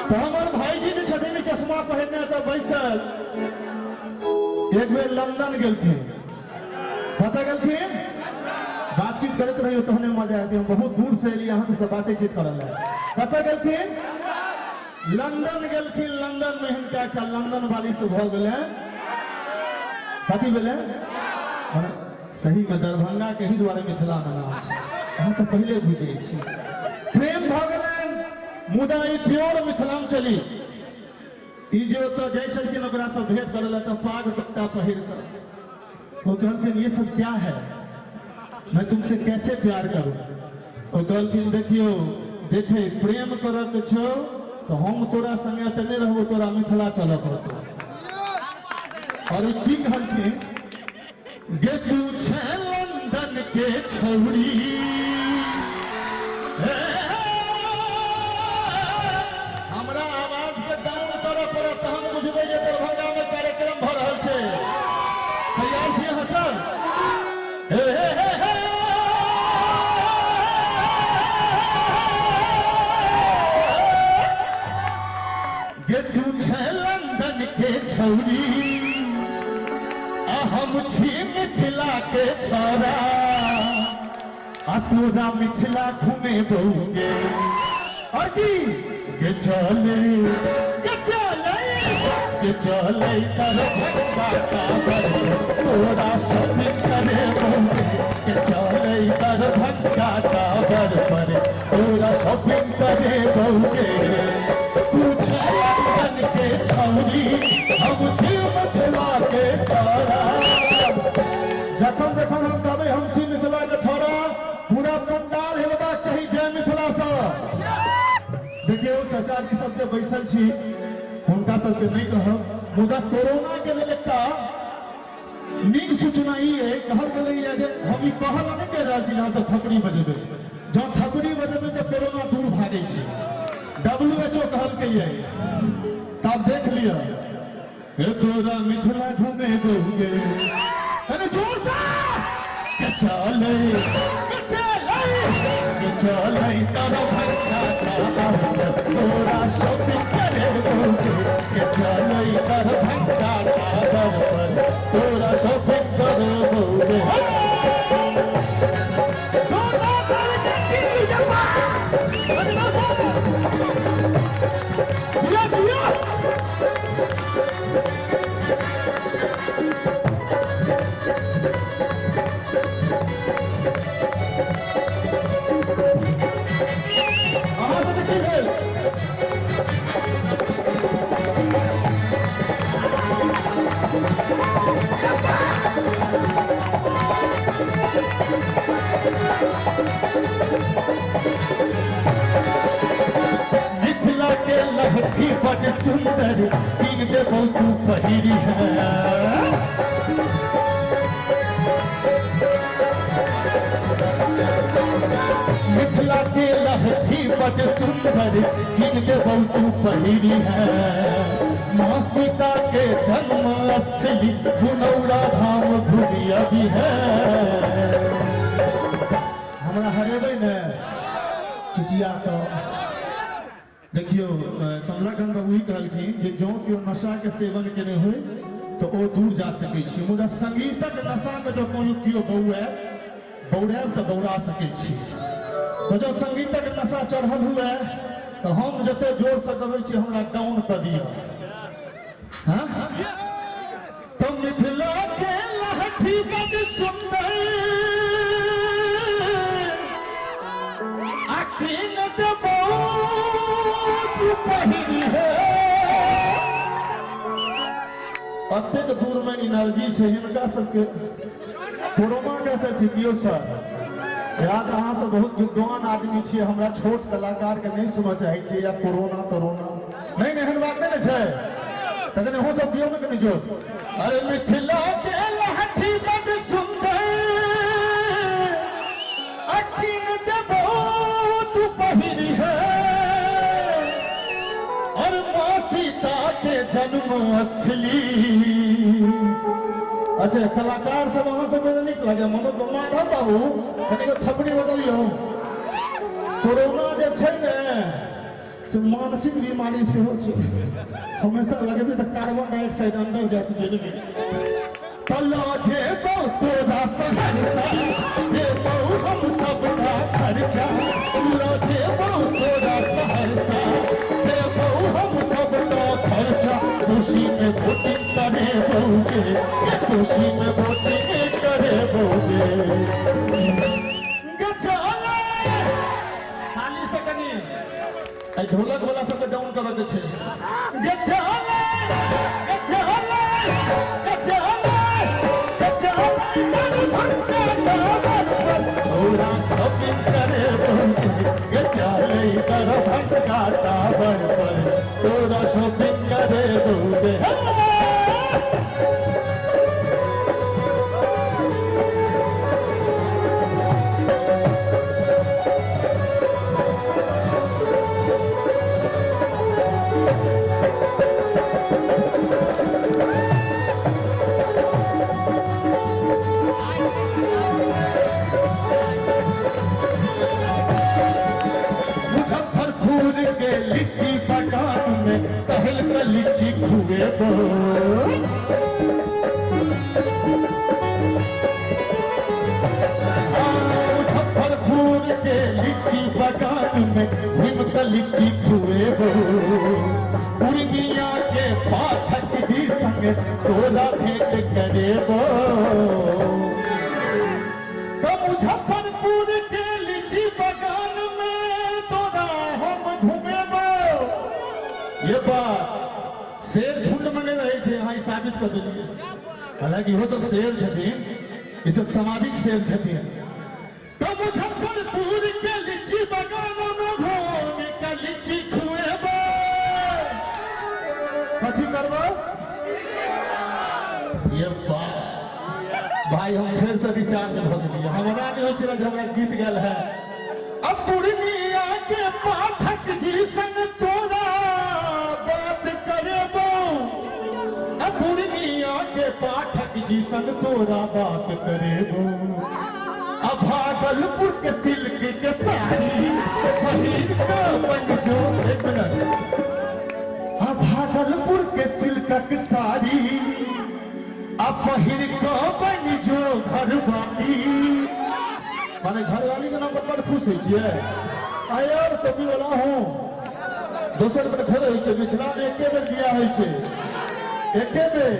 तो हमार भाईजी जे छथिन चश्मा पहनने तो बैसल एक बेर लंदन गेलखिन पता गेलखिन बातचीत करते रहियो तहने मजा आती हम बहुत दूर से एलिए यहाँ से बातचीत करल पता गेलखिन लंदन गेलखिन लंदन में हिनका एकटा लंदन वाली से भ गेलै कथी भेलै सही में दरभंगा के ही द्वारे मिथिला में नाम छै हम से पहले बुझे छी प्रेम भ गेलै मुदा ई प्योर मिथिलांचली ई जो तो जाय छलखिन ओकरा से भेंट करल त पाग पट्टा पहिर कर वो कहलखिन ये सब क्या है मैं तुमसे कैसे प्यार करूं वो कहलखिन देखियो देखे प्रेम करब छो तो हम तोरा संगे त नहीं रहबो तोरा मिथिला चलऽ पड़तो और की कहलखिन गे तू छे लंदन के छौड़ी हमरा आवाज के डाउन करऽ पड़त त हम बुझबै जे दरभंगा में कार्यक्रम भ रहल छै तैयार छी अहाँ सब गे तू छे लंदन के छौड़ी हम छी मिथिला के छोरा आ तोरा मिथिला घूमे बहुगे अटी के चले दरभंगा काबर तोरा शॉपिंग करे बहुगे के चले दरभंगा काबर पर तोरा शॉपिंग करे बहुगे तू छे लंदन के छौरी हम छी मिथिला के छोरा जखन जखन हम कहबै हम छी मिथिला के छोरा पूरा पंडाल हिलबाक चाही जय मिथिला से देखियौ चाचा जी सब जे बैसल छी हुनका सबके नहीं कहब मुदा कोरोना के लेल एकटा नीक सूचना ई है कहल गेलै जे हम ई कहल नहीं कह रहल छी यहाँ से थपड़ी बजेबै जब थपड़ी बजेबै तो कोरोना दूर भागै छै WHO कहलकै ये तब देख लिया ए तोरा मिथिला घूमे बहुगे अरे जोर से चले दरभंगा काबर तोरा शॉपिंग करे बहुगे चले दरभंगा काबर पर तोरा शॉपिंग करे बहुगे मिथिला के लहठी बड़ सुंदर तीन दे बहु पहिरी है मिथिला के लहठी बड़ सुंदर तीन दे बहु पहिरी है माँ सीता के जन्म स्थली पुनौरा धाम घूमिया भी है हमरा हरेबै ने चिचिया तो देखियो कमलाकांत बाबू कहलखिन जे जँ केओ नशा के सेवन केने होय तो ओ दूर जा सकै छी मुदा संगीतक नशा में जो कोनो केओ बौराएब तो बौरा सकै छी तो जो संगीतक नशा चढ़ल हुए तो हम जते जोर से गबै छी हमरा डाउन कर दिया हाँ तो मिथिला के लहठी बड़ सुंदर अखिन देबो पहिरी है अत्यंत दूर में एनर्जी है हिनका सबके कोरोना कैसे ठिकियो सर याद अहाँ से बहुत विद्वान आदमी छियै हमरा छोट कलाकार के नहीं सुनऽ चाहे छियै या कोरोना नहीं एहन बात नहीं छै तखन हो सब दियो ने कनी जोश अरे मिथिला के लहठी बड़ सुंदर अखिन देबो तू पहिरी है और माँ सीता के जन्म स्थली अच्छा कलाकार सब वहां से मुझे निक लगे मनोज माधव बाबू कनी थपड़ी बदलियो कोरोना जे छै ने से मानसिक बीमारी से हो हमेशा लगे तो कार्बन डाइऑक्साइड अंदर जाती है तला जे तोरा सहरसा जे हम सबका खर्चा तला जे तोरा सहरसा जे हम सबका खर्चा खुशी में वोटिंग करे बहुगे खुशी में वोटिंग करे बहुगे खाली से कनी ढोलक वाला सबके डाउन करे के छे पूरा शॉपिंग करे बहुगे चले कर भटका टावर पर पूरा शॉपिंग करे बहुगे लिच्ची बगान में टहल कर लिच्ची खुए दो मुजफ्फरपुर के लिच्ची बगान में हिम कर लिच्ची खुए दो उर्गिया के पाठक जी संग तोरा भेंट करे दो तो मुजफ्फरपुर के लिच्ची बगान में तोरा हम घूमे ये बात शेर झुंड में नहीं रहे थे यहाँ साबित कर दिए हालांकि वो सब शेर छथिन ये सब सामाजिक शेर छथिन तो मुजफ्फरपुर के लिच्ची बगानों में घूम का लिच्ची खुएबो कथी करबो ये बात भाई हम फिर से रिचार्ज भ गेलिए हमरा नहीं होय छला जे हमरा गीत गेल है अब पूर्णिया के पाठक जी संग तोरा पूर्णिया के पाठक जी संग तोरा बात करेबो अब भागलपुर के सिल्क के साड़ी पहिर का बन जो अब भागलपुर के सिल्क के साड़ी अब पहिर का बन जो घरवाली माने घरवाली के नाम पर बड़ खुश है छिए आयर टोपी वाला हूं दोसर पर खड़े है छे मिथिला में एके बेर बियाह होय छे एके बेर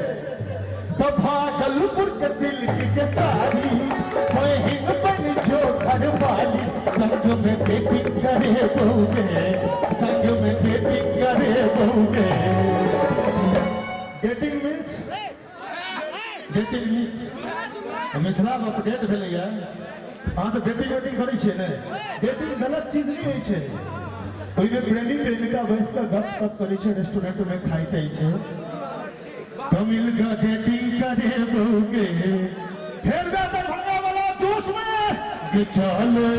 तो भागलपुर के सिल्क के साड़ी पहिन बन जो घरवाली संग में डेटिंग करे बहुगे संग में डेटिंग करे बहुगे डेटिंग मींस मिथिला में अपडेट भेलै है अहाँ से डेटिंग करै छियै ने डेटिंग गलत चीज नहीं होइ छै ओहिमे प्रेमी प्रेमिका बैस कऽ गपशप करै छै रेस्टोरेंट में खाइत छै तो मिल का डेटिंग करे बहुगे फिर दरभंगा वाला जोश में चले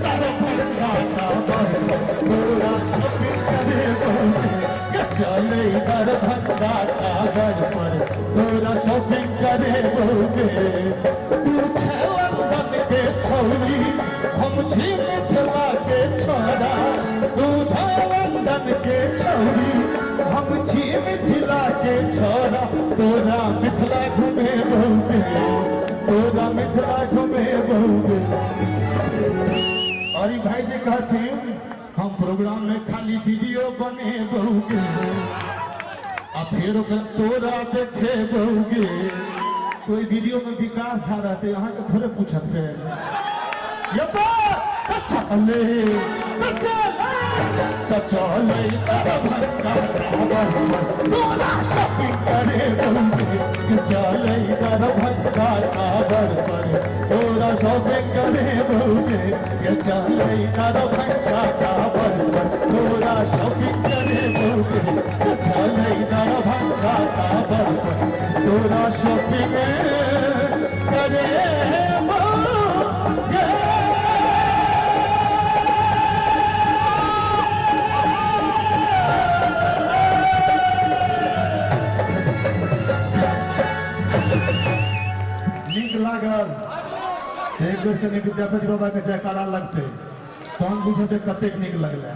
दरभंगा का पूरा शॉपिंग करे बहुगे चले दरभंगा का पर पूरा शॉपिंग करे बहुगे तू छवन के छौरी हम छी मिथिला के छोरा तू छवन के छौरी हम छी मिथिला के छोरा तोरा मिथिला घूमे बहुगे तोरा मिथिला घूमे बहुगे और भाई जी कहते हम प्रोग्राम में खाली वीडियो बने बहुगे आ फिर तोरा देखे बहुगे कोई वीडियो में विकास आ रहा थे यहाँ के थोड़े पूछत थे ये चले तोरा शॉपिंग करे बहुगे चले दरभंगा टावर पर तोरा शॉपिंग करे बहुगे चले दरभंगा टावर पर तोरा शॉपिंग करे बहुगे चले दरभंगा टावर पर तोरा शॉपिंग करे बहुगे नीक लागल एक बेर कनी विद्यापति बाबा के जयकारा लगते तहन बुझते कतेक नीक लगलै।